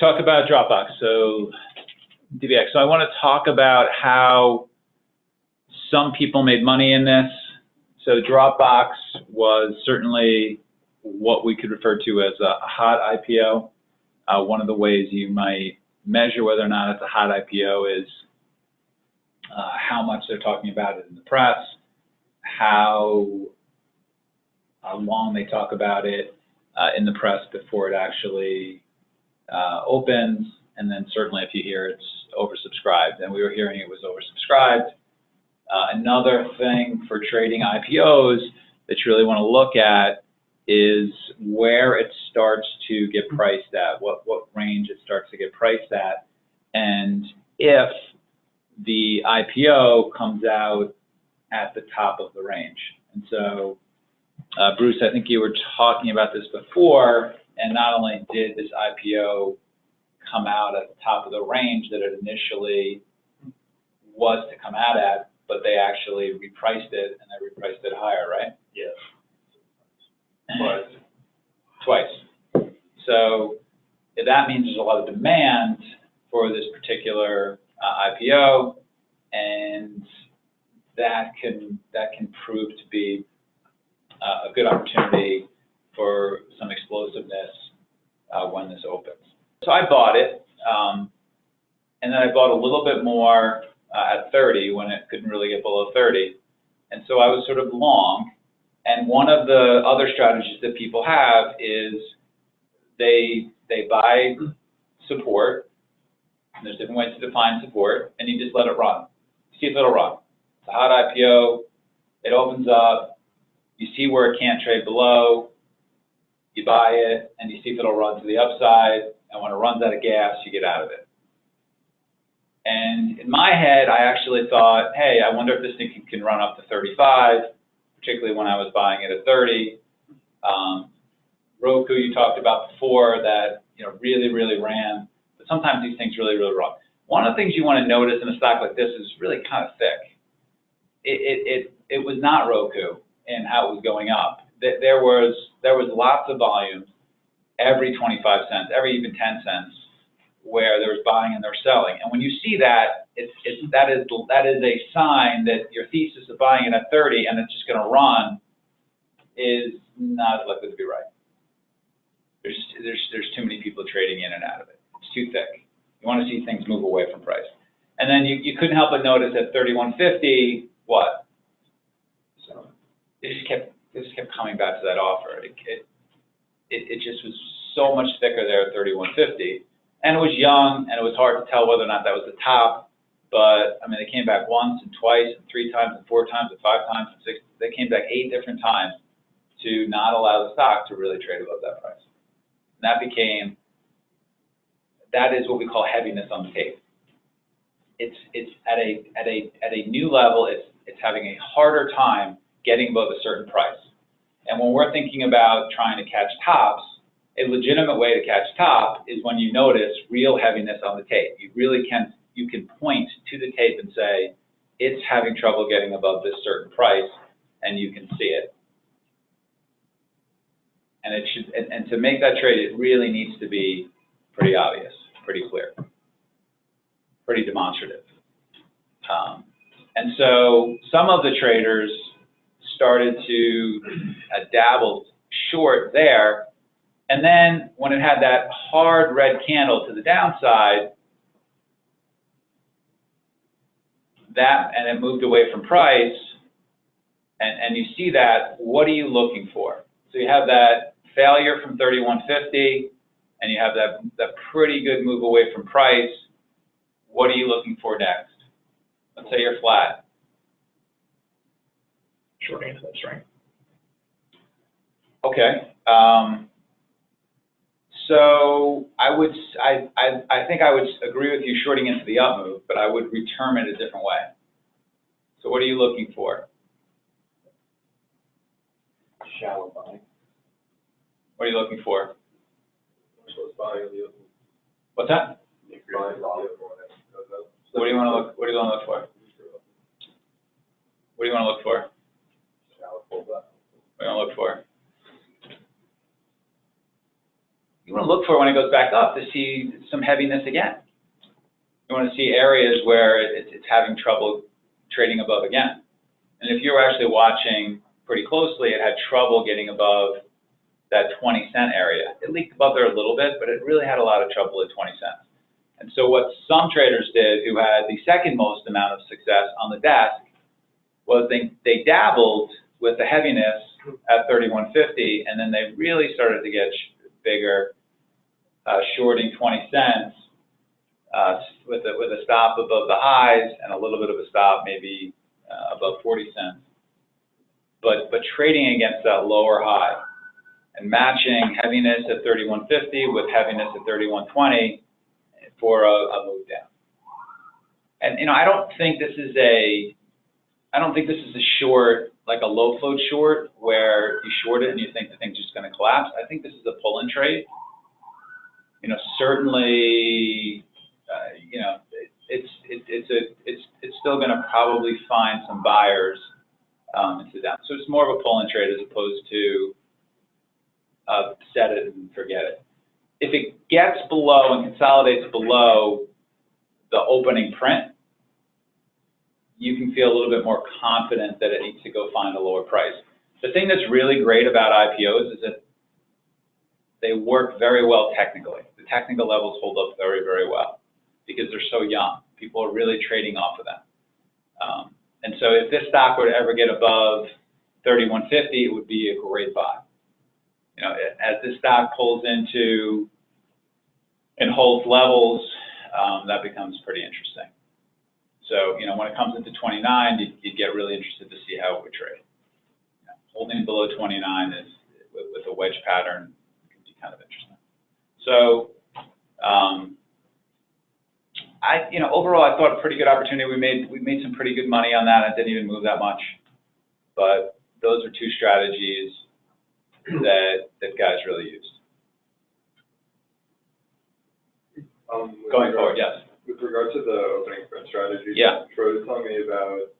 talk about Dropbox. So DBX. So I want to talk about how some people made money in this. So Dropbox was certainly what we could refer to as a hot IPO. One of the ways you might measure whether or not it's a hot IPO is how much they're talking about it in the press, how long they talk about it in the press before it actually opens, and then certainly if you hear it's oversubscribed, and we were hearing it was oversubscribed. Another thing for trading IPOs that you really want to look at is where it starts to get priced at, what range it starts to get priced at, and if the IPO comes out at the top of the range. And so, Bruce, I think you were talking about this before, and not only did this IPO come out at the top of the range that it initially was to come out at, but they actually repriced it, and they repriced it higher, right? Yes. Twice. So that means there's a lot of demand for this particular IPO, and that can prove to be a good opportunity for some explosiveness when this opens. So I bought it, and then I bought a little bit more at 30 when it couldn't really get below 30, and so I was sort of long. And one of the other strategies that people have is they buy support, and there's different ways to define support, and you just let it run. See if it'll run. It's a hot IPO, it opens up, you see where it can't trade below, you buy it, and you see if it'll run to the upside, and when it runs out of gas, you get out of it. And in my head, I actually thought, hey, I wonder if this thing can run up to 35, particularly when I was buying it at 30. Roku, you talked about before that, really, really ran, but sometimes these things really, really run. One of the things you want to notice in a stock like this is really kind of thick. It was not Roku in how it was going up. There was lots of volume every 25 cents, every even 10 cents, where there was buying and there was selling. And when you see that, that is a sign that your thesis of buying it at 30 and it's just going to run is not as likely to be right. There's too many people trading in and out of it. It's too thick. You want to see things move away from price. And then you couldn't help but notice at 31.50, what? So it just kept coming back to that offer. It just was so much thicker there at 31.50. And it was young, and it was hard to tell whether or not that was the top. But, I mean, they came back once and twice and 3 times and 4 times and 5 times and 6. They came back 8 different times to not allow the stock to really trade above that price. And that is what we call heaviness on the tape. It's at a new level. It's having a harder time getting above a certain price. And when we're thinking about trying to catch tops, a legitimate way to catch top is when you notice real heaviness on the tape. You can point to the tape and say, it's having trouble getting above this certain price, and you can see it. And to make that trade, it really needs to be pretty obvious, pretty clear, pretty demonstrative. And so some of the traders started to dabble short there. And then when it had that hard red candle to the downside, and it moved away from price, and you see that, what are you looking for? So you have that failure from 31.50, and you have that pretty good move away from price. What are you looking for next? Let's say you're flat. Short into that strength. Okay. So I think I would agree with you shorting into the up move, but I would reterm it a different way. So what are you looking for? Shallow buying. What are you looking for? What's that? What do you want to look? What do you want to look for? What do you want to look for? What do you want to look for? you want to look for when it goes back up to see some heaviness again. You want to see areas where it's having trouble trading above again. And if you were actually watching pretty closely, it had trouble getting above that 20-cent area. It leaked above there a little bit, but it really had a lot of trouble at 20 cents. And so what some traders did who had the second most amount of success on the desk was they dabbled with the heaviness at 31.50, and then they really started to get bigger, shorting 20 cents with a stop above the highs and a little bit of a stop maybe above 40 cents. But trading against that lower high and matching heaviness at 31.50 with heaviness at 31.20 for a move down. And I don't think this is a short, like a low float short where you short it and you think the thing's just going to collapse. I think this is a pull and trade. Certainly, it's still going to probably find some buyers into that. So it's more of a pull and trade as opposed to set it and forget it. If it gets below and consolidates below the opening print, you can feel a little bit more confident that it needs to go find a lower price. The thing that's really great about IPOs is that they work very well technically. The technical levels hold up very, very well because they're so young. People are really trading off of them. And so if this stock were to ever get above 31.50, it would be a great buy. As this stock pulls into and holds levels, that becomes pretty interesting. So, when it comes into 29, you get really interested to see how it would trade. Holding below 29 is, with a wedge pattern, can be kind of interesting. So, overall, I thought a pretty good opportunity. We made some pretty good money on that. It didn't even move that much. But those are two strategies that guys really used. Going forward, yes. With regard to the opening print strategy, yeah. Troy was telling me about,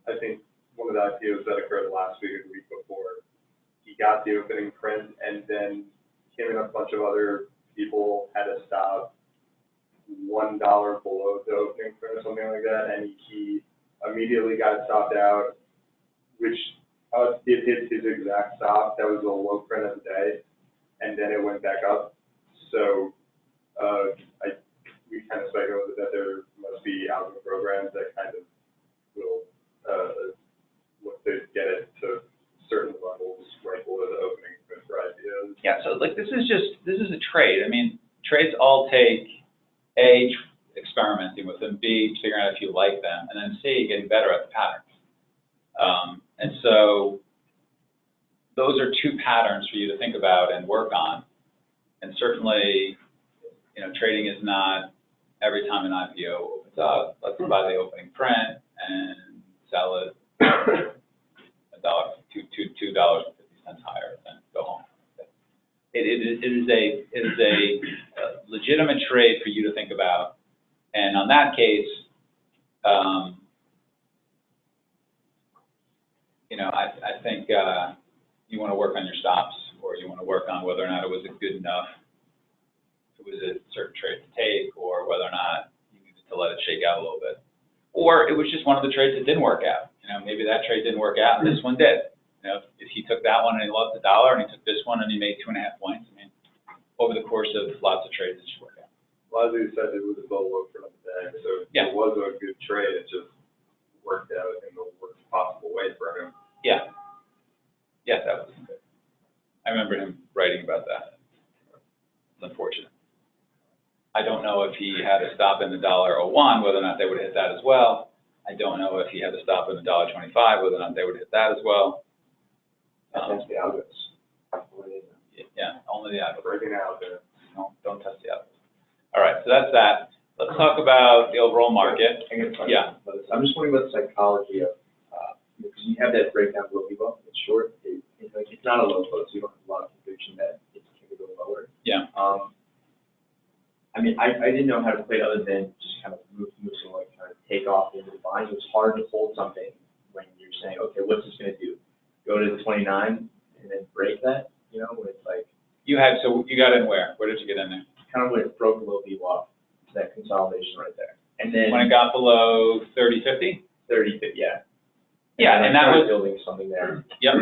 I think, one of the IPOs that occurred last week or the week before. He got the opening print, and then him and a bunch of other people had to stop $1 below the opening print or something like that, and he immediately got stopped out, which it hit his exact stop. That was the low print of the day, and then it went back up. So we kind of speculated that there must be algo programs that kind of will look to get it to certain levels right below the opening print for IPOs. Yeah, so this is a trade. I mean, trades all take A, experimenting with them, B, figuring out if you like them, and then C, getting better at the patterns. And so those are two patterns for you to think about and work on. And certainly, trading is not every time an IPO opens up, let's buy the opening print and sell it $2.50 higher and go home. It is a legitimate trade for you to think about, and on that case, I think you want to work on your stops, or you want to work on whether or not it was a good enough. It was a certain trade to take, or whether or not you needed to let it shake out a little bit. Or it was just one of the trades that didn't work out. Maybe that trade didn't work out and this one did. If he took that one and he lost $1 and he took this one and he made 2.5 points, I mean, over the course of lots of trades, it should work out. Well, as you said, it was a low for the day, so yeah. It was a good trade. It just worked out in the worst possible way for him. Yeah. Yeah, that was good. I remember him writing about that. It's unfortunate. I don't know if he had a stop in the $1.01, whether or not they would hit that as well. I don't know if he had a stop in the $1.25, whether or not they would hit that as well. That's the algos. Yeah, only the algos. Breaking out there. Don't test the algos. All right, so that's that. Let's talk about the overall market. Yeah. I'm just wondering about the psychology of, because you have that breakdown below people, it's short, it's not a low float, so you don't have a lot of conviction that it's going to go lower. Yeah. I mean, I didn't know how to play it other than just kind of move and like kind of take off into the buying. It was hard to hold something when you're saying, okay, what's this going to do? Go to the 29 and then break that, when it's like. So you got in where? Where did you get in there? Kind of where it broke below VWAP, that consolidation right there. And then When it got below 30.50? 30, yeah. Yeah, and that I was, started building something there. yep.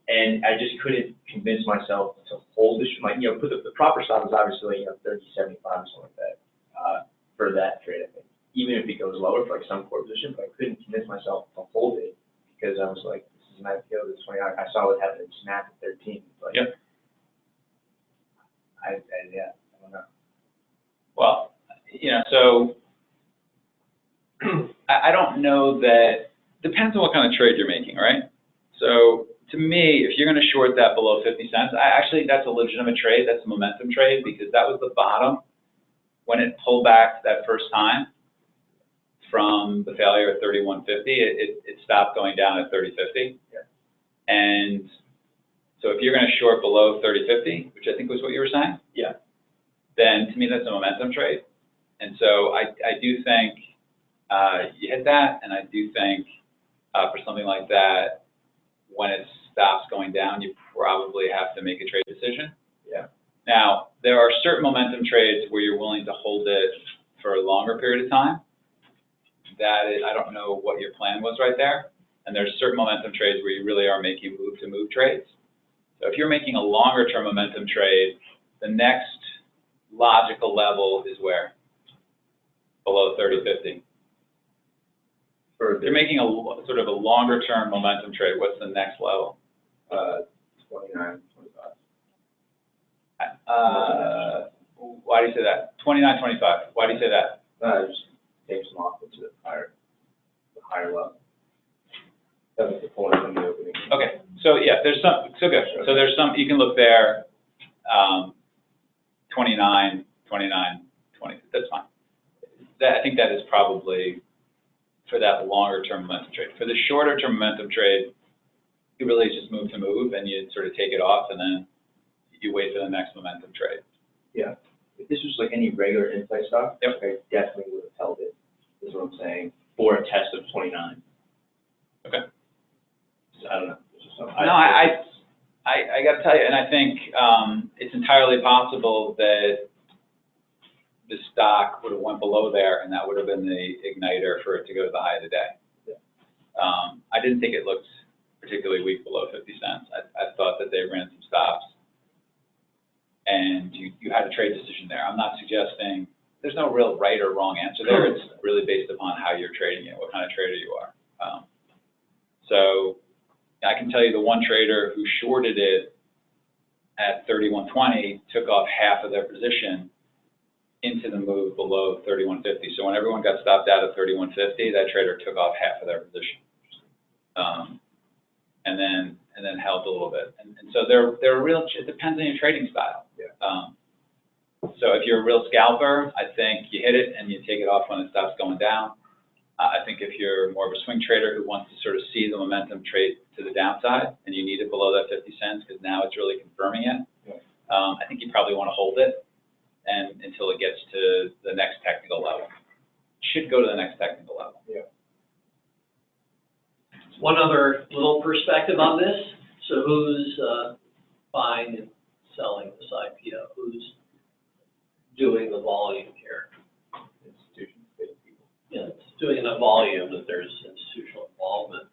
And I just couldn't convince myself to hold this, like, you know, put the proper stop is obviously, 30, 75 or something like that, for that trade, I think. Even if it goes lower for like some core position, but I couldn't convince myself to hold it because I was like, this is an IPO, this is 20, I saw what happened in Snap at 13. Like, Yep. I don't know. Well, so I don't know that, depends on what kind of trade you're making, right? So to me, if you're going to short that below 50 cents, actually that's a legitimate trade. That's a momentum trade because that was the bottom when it pulled back that first time from the failure at 31.50. It stopped going down at 30.50. Yeah. And so if you're going to short below 30.50, which I think was what you were saying, Yeah. then to me that's a momentum trade. And so I do think you hit that, and I do think for something like that, when it stops going down, you probably have to make a trade decision. Yeah. Now, there are certain momentum trades where you're willing to hold it for a longer period of time. That is, I don't know what your plan was right there. And there's certain momentum trades where you really are making move-to-move trades. So if you're making a longer-term momentum trade, the next logical level is where? Below 30.50. If you're making a sort of a longer-term momentum trade, what's the next level? 29, 25. Why do you say that? 29.25. Why do you say that? Just take some off into the higher level. That was the point from the opening. Okay, so yeah, there's some, so good. So there's some, you can look there, 29, 20, that's fine. I think that is probably for that longer term momentum trade. For the shorter term momentum trade, it really is just move to move, and you sort of take it off, and then you wait for the next momentum trade. Yeah. If this was like any regular in-play stock, Yep. I definitely would have held it, is what I'm saying, for a test of 29. Okay. So I don't know. I got to tell you, and I think it's entirely possible that the stock would have went below there, and that would have been the igniter for it to go to the high of the day. Yeah. I didn't think it looked particularly weak below 50 cents. I thought that they ran some stops, and you had a trade decision there. I'm not suggesting there's no real right or wrong answer there. It's really based upon how you're trading it, what kind of trader you are. So I can tell you the one trader who shorted it at 31.20 took off half of their position into the move below 31.50. So when everyone got stopped out at 31.50, that trader took off half of their position, and then held a little bit. And so they're real. It depends on your trading style. Yeah. So if you're a real scalper, I think you hit it and you take it off when it stops going down. I think if you're more of a swing trader who wants to sort of see the momentum trade to the downside and you need it below that 50 cents because now it's really confirming it, Yeah. I think you probably want to hold it and until it gets to the next technical level. It should go to the next technical level. Yeah. One other little perspective on this. So who's buying and selling this IPO? Who's doing the volume here? Institutions, big people. Yeah, it's doing enough volume that there's institutional involvement.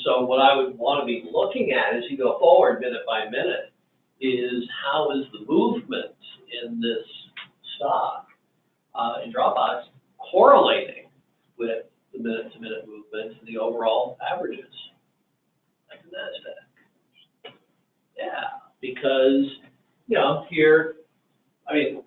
So what I would want to be looking at as you go forward minute by minute is how is the movement in this stock in Dropbox correlating with the minute-to-minute movement and the overall averages, like the NASDAQ. Yeah, because, here, I mean,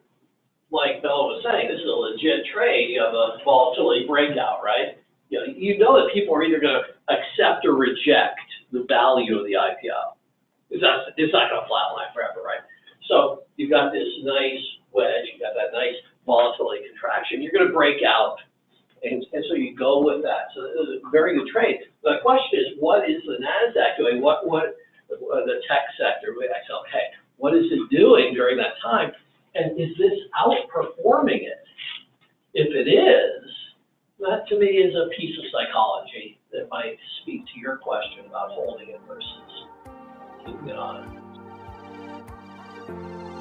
like Bella was saying, this is a legit trade. You have a volatility breakout, right? You know that people are either going to accept or reject the value of the IPO. It's not going to flatline forever, right? So you've got this nice wedge, you've got that nice volatility contraction. You're going to break out, and so you go with that. So it was a very good trade. The question is, what is the NASDAQ doing? What the tech sector? Okay, what is it doing during that time? And is this outperforming it? If it is, that to me is a piece of psychology that might speak to your question about holding it versus keeping it on. you.